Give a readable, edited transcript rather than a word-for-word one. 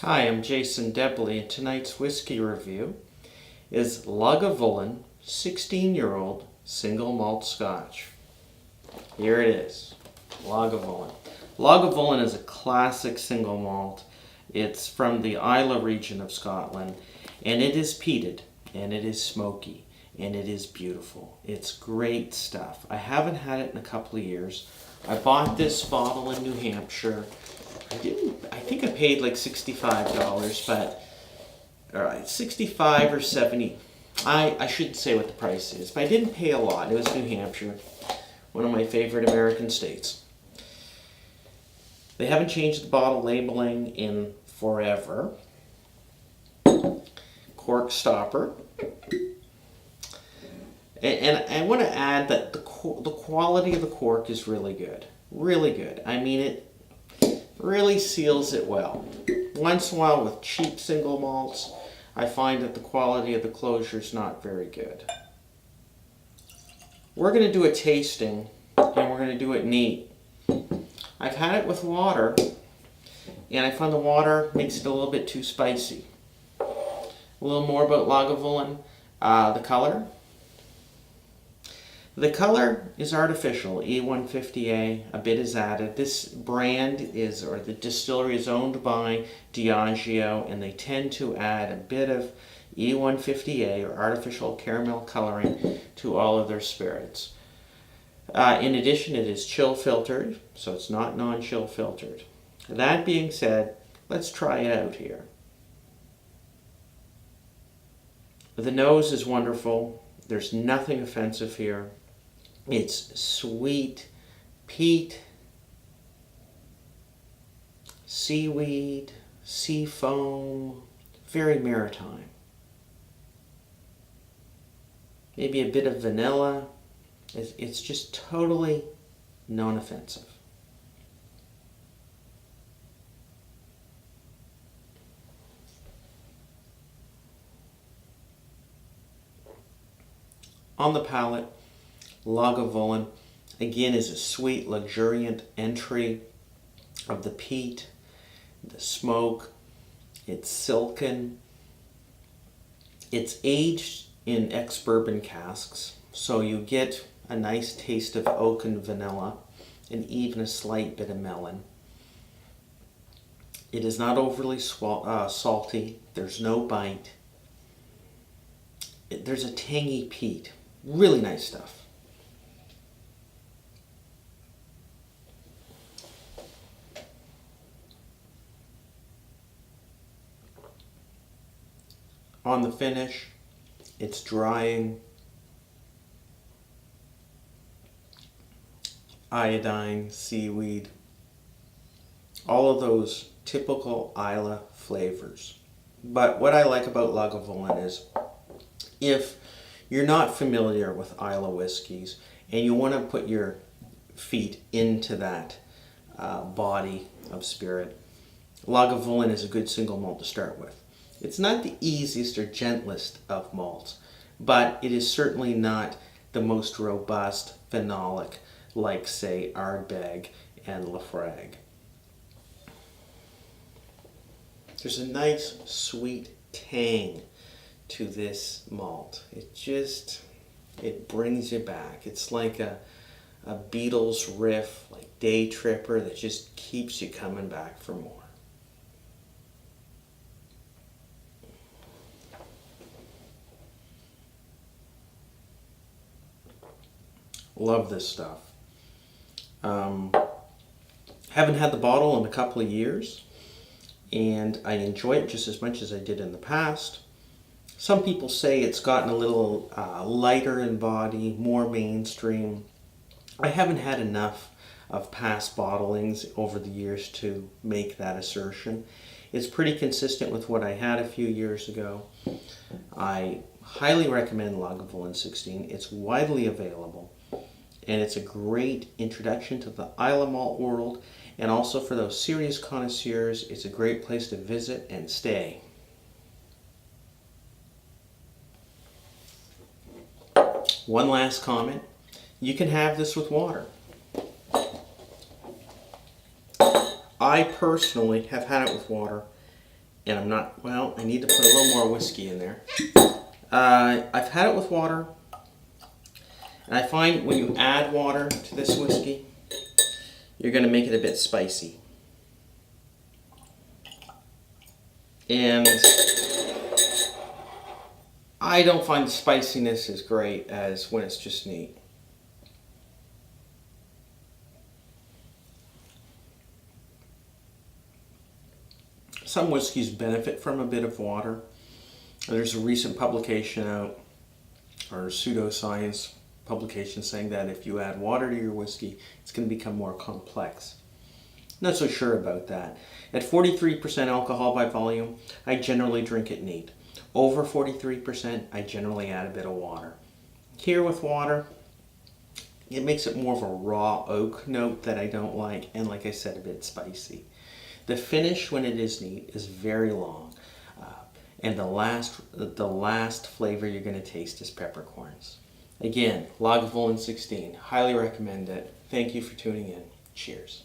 Hi, I'm Jason Debly, and tonight's whiskey review is Lagavulin 16-year-old single malt Scotch. Here it is, Lagavulin. Lagavulin is a classic single malt. It's from the Islay region of Scotland, and it is peated, and it is smoky, and it is beautiful. It's great stuff. I haven't had it in a couple of years. I bought this bottle in New Hampshire. I think I paid like $65, but, all right, 65 or 70. I shouldn't say what the price is, but I didn't pay a lot. It was New Hampshire, one of my favorite American states. They haven't changed the bottle labeling in forever. Cork stopper. And I want to add that the quality of the cork is really good. Really good. I mean, it really seals it well. Once in a while with cheap single malts, I find that the quality of the closure is not very good. We're going to do a tasting, and we're going to do it neat. I've had it with water, and I found the water makes it a little bit too spicy. A little more about Lagavulin. The color. The color is artificial, E150A, a bit is added. This brand is, or the distillery is owned by Diageo, and they tend to add a bit of E150A, or artificial caramel coloring, to all of their spirits. In addition, it is chill filtered, so it's not non-chill filtered. That being said, let's try it out here. The nose is wonderful. There's nothing offensive here. It's sweet, peat, seaweed, sea foam, very maritime. Maybe a bit of vanilla. It's just totally non-offensive. On the palate, Lagavulin, again, is a sweet, luxuriant entry of the peat, the smoke. It's silken. It's aged in ex-bourbon casks, so you get a nice taste of oak and vanilla, and even a slight bit of melon. It is not overly salty. There's no bite. There's a tangy peat. Really nice stuff. On the finish, it's drying, iodine, seaweed, all of those typical Islay flavors. But what I like about Lagavulin is, if you're not familiar with Islay whiskies and you want to put your feet into that body of spirit, Lagavulin is a good single malt to start with. It's not the easiest or gentlest of malts, but it is certainly not the most robust phenolic like, say, Ardbeg and Laphroaig. There's a nice sweet tang to this malt. It brings you back. It's like a Beatles riff, like Day Tripper, that just keeps you coming back for more. Love this stuff. Haven't had the bottle in a couple of years, and I enjoy it just as much as I did in the past. Some people say it's gotten a little lighter in body, more mainstream. I haven't had enough of past bottlings over the years to make that assertion. It's pretty consistent with what I had a few years ago. I highly recommend Lagavulin 16. It's widely available, and it's a great introduction to the Islay malt world, and also for those serious connoisseurs, it's a great place to visit and stay. One last comment. You can have this with water. I personally have had it with water, and I'm not, well, I need to put a little more whiskey in there. I've had it with water, and I find when you add water to this whiskey, you're going to make it a bit spicy. And I don't find the spiciness as great as when it's just neat. Some whiskeys benefit from a bit of water. There's a recent publication out, or pseudoscience publication, saying that if you add water to your whiskey, it's going to become more complex. Not so sure about that. At 43% alcohol by volume, I generally drink it neat. Over 43%, I generally add a bit of water. Here with water, it makes it more of a raw oak note that I don't like, and like I said, a bit spicy. The finish when it is neat is very long, and the last flavor you're going to taste is peppercorns. Again, Lagavulin 16, highly recommend it. Thank you for tuning in. Cheers.